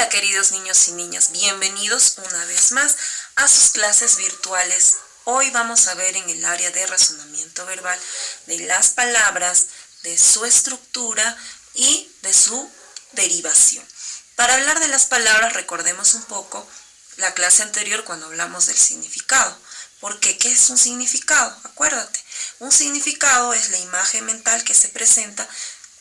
Hola queridos niños y niñas, bienvenidos una vez más a sus clases virtuales. Hoy vamos a ver en el área de razonamiento verbal de las palabras, de su estructura y de su derivación. Para hablar de las palabras recordemos un poco la clase anterior cuando hablamos del significado. ¿Por qué? ¿Qué es un significado? Acuérdate, un significado es la imagen mental que se presenta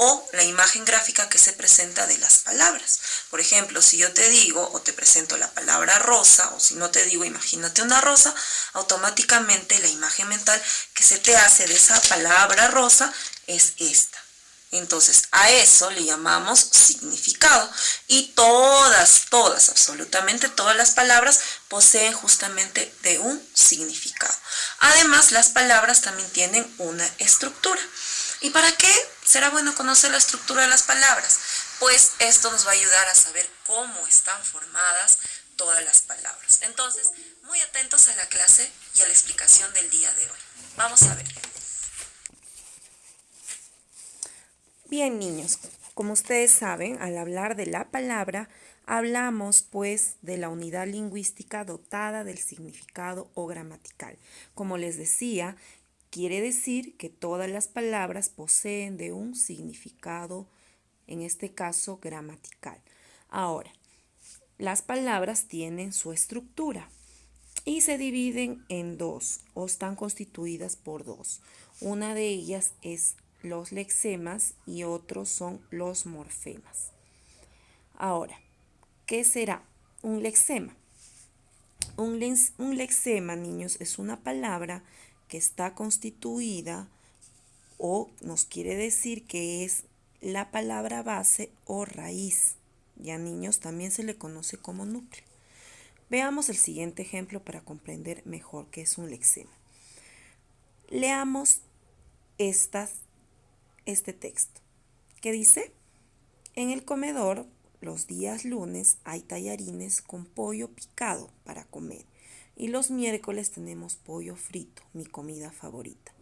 o la imagen gráfica que se presenta de las palabras. Por ejemplo, si yo te digo o te presento la palabra rosa, o si no te digo, imagínate una rosa, automáticamente la imagen mental que se te hace de esa palabra rosa es esta. Entonces, a eso le llamamos significado. Y absolutamente todas las palabras poseen justamente de un significado. Además, las palabras también tienen una estructura. ¿Y para qué será bueno conocer la estructura de las palabras? Pues esto nos va a ayudar a saber cómo están formadas todas las palabras. Entonces, muy atentos a la clase y a la explicación del día de hoy. Vamos a ver. Bien, niños, como ustedes saben, al hablar de la palabra, hablamos pues de la unidad lingüística dotada del significado o gramatical. Como les decía, quiere decir que todas las palabras poseen de un significado, en este caso gramatical. Ahora, las palabras tienen su estructura y se dividen en dos o están constituidas por dos. Una de ellas es los lexemas y otros son los morfemas. Ahora, ¿qué será un lexema? Un lexema, niños, es una palabra que está constituida o nos quiere decir que es la palabra base o raíz. Ya, niños, también se le conoce como núcleo. Veamos el siguiente ejemplo para comprender mejor qué es un lexema. Leamos este texto, que dice: en el comedor, los días lunes hay tallarines con pollo picado para comer y los miércoles tenemos pollo frito, mi comida favorita.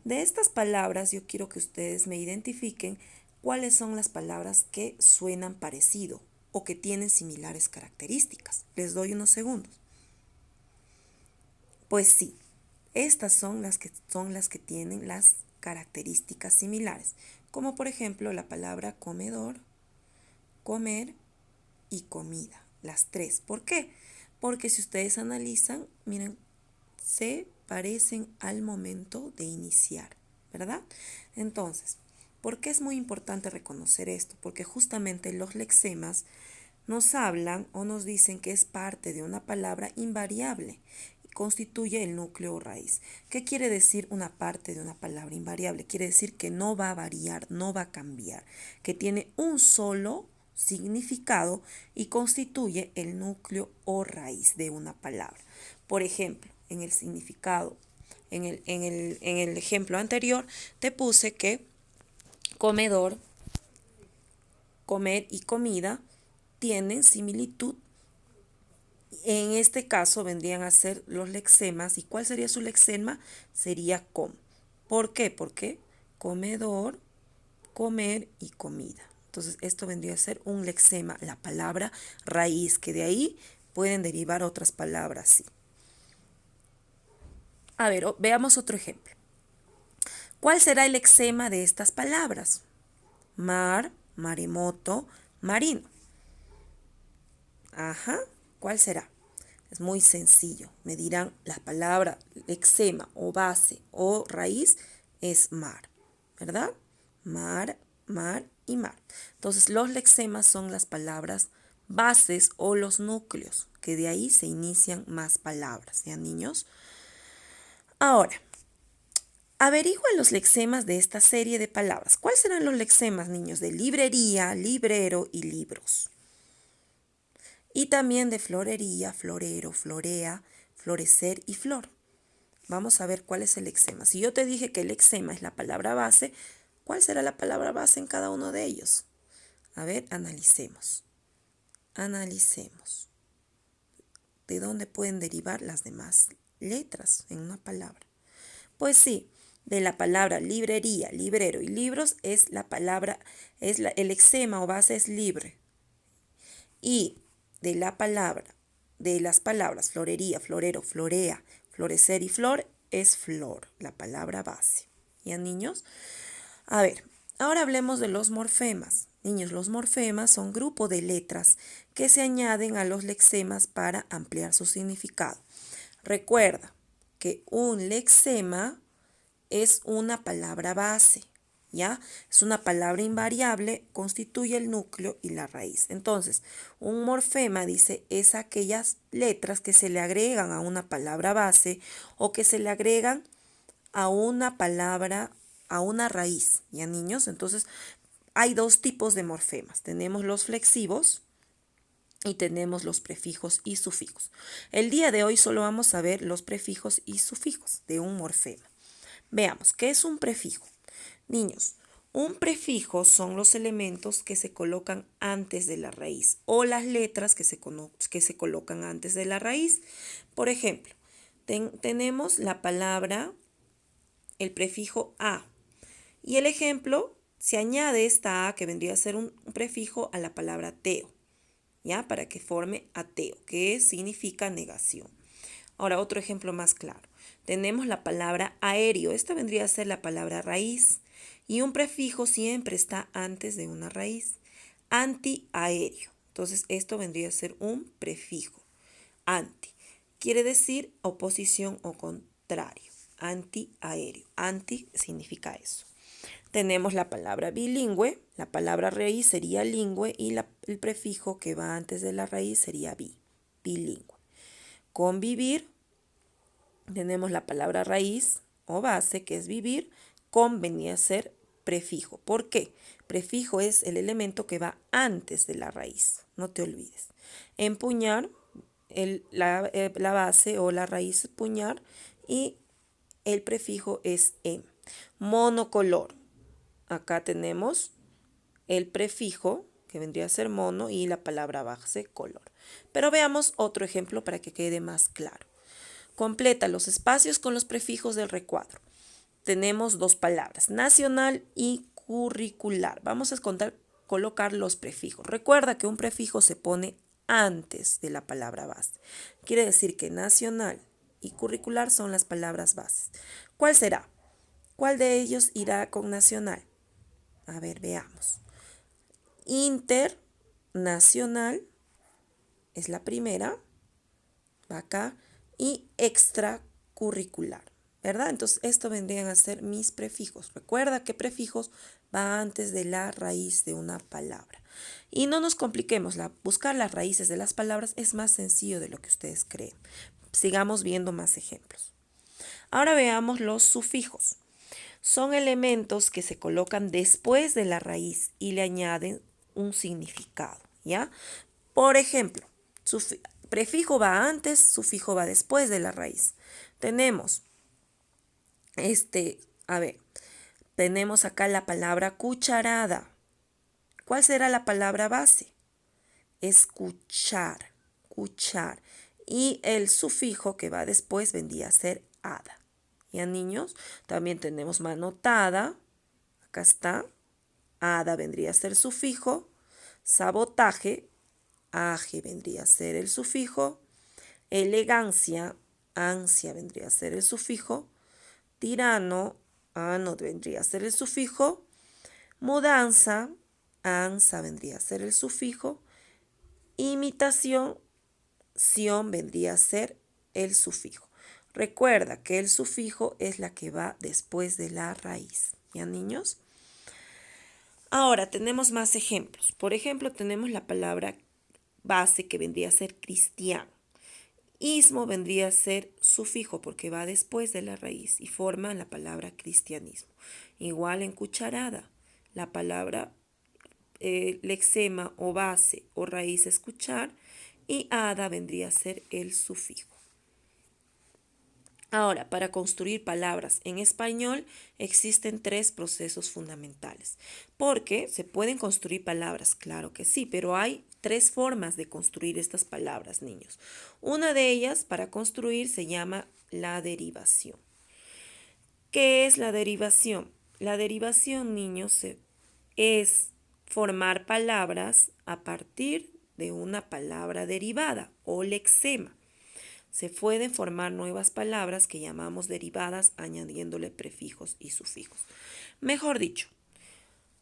De estas palabras yo quiero que ustedes me identifiquen cuáles son las palabras que suenan parecido o que tienen similares características. Les doy unos segundos. Pues sí, estas son las que tienen las características similares, como por ejemplo la palabra comedor, comer y comida, las tres. ¿Por qué? Porque si ustedes analizan, miren, se parecen al momento de iniciar, ¿verdad? Entonces, ¿por qué es muy importante reconocer esto? Porque justamente los lexemas nos hablan o nos dicen que es parte de una palabra invariable y constituye el núcleo o raíz. ¿Qué quiere decir una parte de una palabra invariable? Quiere decir que no va a variar, no va a cambiar, que tiene un solo significado y constituye el núcleo o raíz de una palabra. Por ejemplo, en el significado, en el ejemplo anterior, te puse que comedor, comer y comida tienen similitud. En este caso vendrían a ser los lexemas. ¿Y cuál sería su lexema? Sería com. ¿Por qué? Porque comedor, comer y comida. Entonces esto vendría a ser un lexema, la palabra raíz, que de ahí pueden derivar otras palabras, sí. A ver, veamos otro ejemplo. ¿Cuál será el lexema de estas palabras? Mar, maremoto, marino. Ajá, ¿cuál será? Es muy sencillo. Me dirán la palabra lexema o base o raíz es mar, ¿verdad? Mar, mar y mar. Entonces los lexemas son las palabras bases o los núcleos, que de ahí se inician más palabras, ¿ya, niños? Ahora, averigua los lexemas de esta serie de palabras. ¿Cuáles serán los lexemas, niños? De librería, librero y libros. Y también de florería, florero, florea, florecer y flor. Vamos a ver cuál es el lexema. Si yo te dije que el lexema es la palabra base, ¿cuál será la palabra base en cada uno de ellos? A ver, analicemos. Analicemos. ¿De dónde pueden derivar las demás letras en una palabra? Pues sí, de la palabra librería, librero y libros es la palabra, el lexema o base es libre. Y de las palabras florería, florero, florea, florecer y flor, es flor, la palabra base. ¿Ya, niños? A ver, ahora hablemos de los morfemas. Niños, los morfemas son grupo de letras que se añaden a los lexemas para ampliar su significado. Recuerda que un lexema es una palabra base, ¿ya? Es una palabra invariable, constituye el núcleo y la raíz. Entonces, un morfema, dice, es aquellas letras que se le agregan a una palabra base o que se le agregan a una palabra, a una raíz, ¿ya, niños? Entonces, hay dos tipos de morfemas. Tenemos los flexivos y tenemos los prefijos y sufijos. El día de hoy solo vamos a ver los prefijos y sufijos de un morfema. Veamos, ¿qué es un prefijo? Niños, un prefijo son los elementos que se colocan antes de la raíz o las letras que se colocan antes de la raíz. Por ejemplo, tenemos la palabra, el prefijo a. Y el ejemplo, se añade esta a que vendría a ser un prefijo a la palabra teo, ¿ya? Para que forme ateo, que significa negación. Ahora, otro ejemplo más claro. Tenemos la palabra aéreo. Esta vendría a ser la palabra raíz. Y un prefijo siempre está antes de una raíz. Antiaéreo. Entonces, esto vendría a ser un prefijo. Anti. Quiere decir oposición o contrario. Antiaéreo. Anti significa eso. Tenemos la palabra bilingüe. La palabra raíz sería lingüe y el prefijo que va antes de la raíz sería bilingüe. Convivir, tenemos la palabra raíz o base, que es vivir. Con venía a ser prefijo. ¿Por qué? Prefijo es el elemento que va antes de la raíz, no te olvides. Empuñar, la base o la raíz es puñar y el prefijo es em. Monocolor, acá tenemos el prefijo que vendría a ser mono y la palabra base color. Pero veamos otro ejemplo para que quede más claro. Completa los espacios con los prefijos del recuadro. Tenemos dos palabras, nacional y curricular. Vamos a colocar los prefijos. Recuerda que un prefijo se pone antes de la palabra base. Quiere decir que nacional y curricular son las palabras bases. ¿Cuál será? ¿Cuál de ellos irá con nacional? A ver, veamos. Internacional es la primera, va acá, y extracurricular, ¿verdad? Entonces, esto vendrían a ser mis prefijos. Recuerda que prefijos va antes de la raíz de una palabra. Y no nos compliquemos, buscar las raíces de las palabras es más sencillo de lo que ustedes creen. Sigamos viendo más ejemplos. Ahora veamos los sufijos. Son elementos que se colocan después de la raíz y le añaden un significado, ¿ya? Por ejemplo, prefijo va antes, sufijo va después de la raíz. Tenemos, tenemos acá la palabra cucharada. ¿Cuál será la palabra base? Escuchar, cuchar. Y el sufijo que va después vendría a ser ada. ¿Ya, niños? También tenemos manotada. Acá está. Ada vendría a ser sufijo. Sabotaje. Aje vendría a ser el sufijo. Elegancia. Ansia vendría a ser el sufijo. Tirano. Ano vendría a ser el sufijo. Mudanza. Ansa vendría a ser el sufijo. Imitación. Sion vendría a ser el sufijo. Recuerda que el sufijo es la que va después de la raíz. ¿Ya, niños? Ahora tenemos más ejemplos. Por ejemplo, tenemos la palabra base que vendría a ser cristiano. Ismo vendría a ser sufijo porque va después de la raíz y forma la palabra cristianismo. Igual en cucharada, la palabra lexema o base o raíz escuchar y ada vendría a ser el sufijo. Ahora, para construir palabras en español existen tres procesos fundamentales. Porque se pueden construir palabras, claro que sí, pero hay tres formas de construir estas palabras, niños. Una de ellas para construir se llama la derivación. ¿Qué es la derivación? La derivación, niños, es formar palabras a partir de una palabra derivada o lexema. Se pueden formar nuevas palabras que llamamos derivadas añadiéndole prefijos y sufijos. Mejor dicho,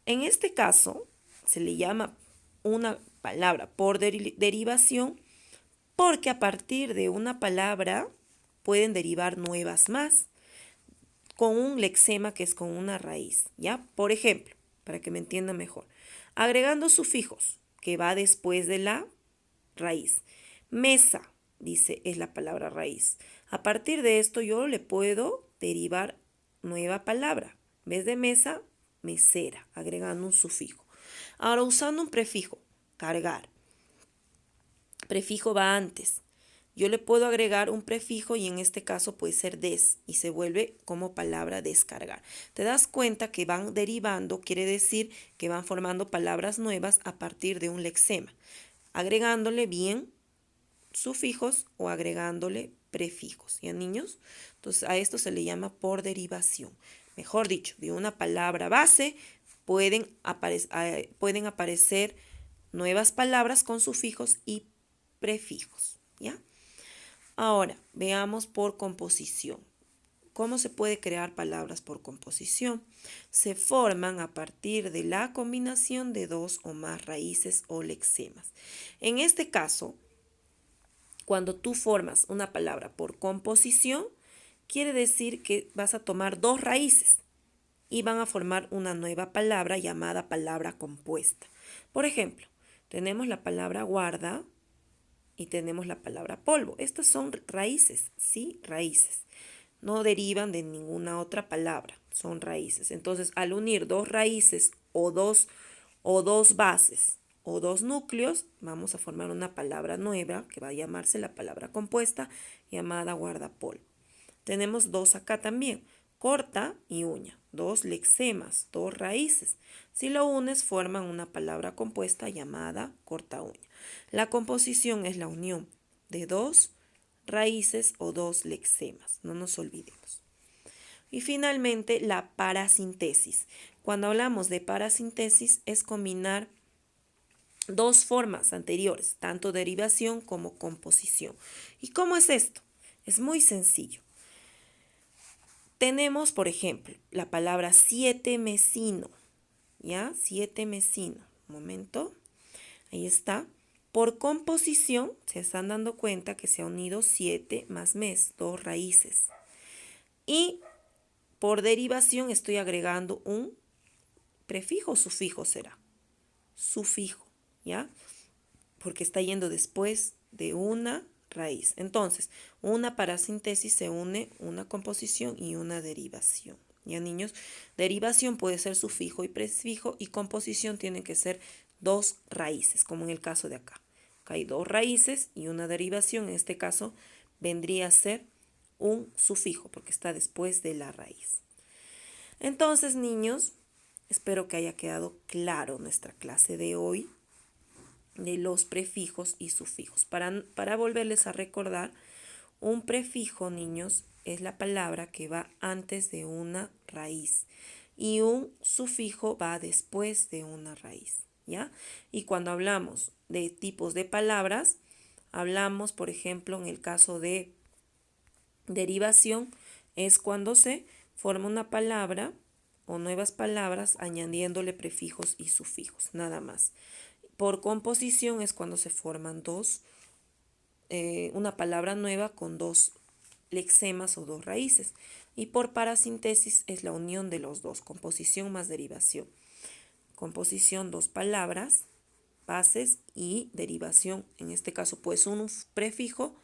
en este caso se le llama una palabra por derivación porque a partir de una palabra pueden derivar nuevas más con un lexema que es con una raíz, ¿ya? Por ejemplo, para que me entienda mejor, agregando sufijos que va después de la raíz. Mesa, dice, es la palabra raíz. A partir de esto yo le puedo derivar nueva palabra. En vez de mesa, mesera, agregando un sufijo. Ahora usando un prefijo, cargar. Prefijo va antes. Yo le puedo agregar un prefijo y en este caso puede ser des y se vuelve como palabra descargar. Te das cuenta que van derivando, quiere decir que van formando palabras nuevas a partir de un lexema, agregándole bien sufijos o agregándole prefijos. ¿Ya, niños? Entonces a esto se le llama por derivación. Mejor dicho, de una palabra base pueden aparecer nuevas palabras con sufijos y prefijos. ¿Ya? Ahora, veamos por composición. ¿Cómo se puede crear palabras por composición? Se forman a partir de la combinación de dos o más raíces o lexemas. En este caso, cuando tú formas una palabra por composición, quiere decir que vas a tomar dos raíces y van a formar una nueva palabra llamada palabra compuesta. Por ejemplo, tenemos la palabra guarda y tenemos la palabra polvo. Estas son raíces, ¿sí? Raíces. No derivan de ninguna otra palabra, son raíces. Entonces, al unir dos raíces o dos bases o dos núcleos, vamos a formar una palabra nueva que va a llamarse la palabra compuesta llamada guardapolvo. Tenemos dos acá también, corta y uña, dos lexemas, dos raíces. Si lo unes forman una palabra compuesta llamada corta uña. La composición es la unión de dos raíces o dos lexemas, no nos olvidemos. Y finalmente la parasíntesis. Cuando hablamos de parasíntesis es combinar dos formas anteriores, tanto derivación como composición. ¿Y cómo es esto? Es muy sencillo. Tenemos, por ejemplo, la palabra siete mesino, ¿ya? Siete mesino. Un momento. Ahí está. Por composición, se están dando cuenta que se ha unido 7 más mes, dos raíces. Y por derivación estoy agregando un prefijo o sufijo será. Sufijo, ¿ya? Porque está yendo después de una raíz. Entonces, una parasíntesis se une una composición y una derivación. ¿Ya, niños? Derivación puede ser sufijo y prefijo y composición tienen que ser dos raíces, como en el caso de acá. Acá hay dos raíces y una derivación. En este caso vendría a ser un sufijo porque está después de la raíz. Entonces, niños, espero que haya quedado claro nuestra clase de hoy de los prefijos y sufijos. Para volverles a recordar, un prefijo, niños, es la palabra que va antes de una raíz y un sufijo va después de una raíz, ¿ya? Y cuando hablamos de tipos de palabras, hablamos, por ejemplo, en el caso de derivación, es cuando se forma una palabra o nuevas palabras añadiéndole prefijos y sufijos, nada más. Por composición es cuando se forman una palabra nueva con dos lexemas o dos raíces. Y por parasíntesis es la unión de los dos, composición más derivación. Composición, dos palabras, bases y derivación. En este caso puede ser un prefijo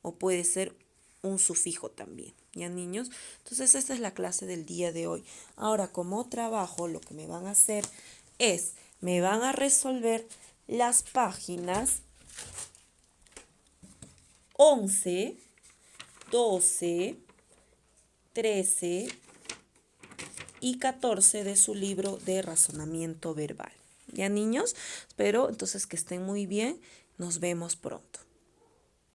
o puede ser un sufijo también. ¿Ya, niños? Entonces esta es la clase del día de hoy. Ahora, como trabajo, lo que me van a hacer es, me van a resolver las páginas 11, 12, 13 y 14 de su libro de razonamiento verbal. ¿Ya, niños? Espero entonces que estén muy bien. Nos vemos pronto.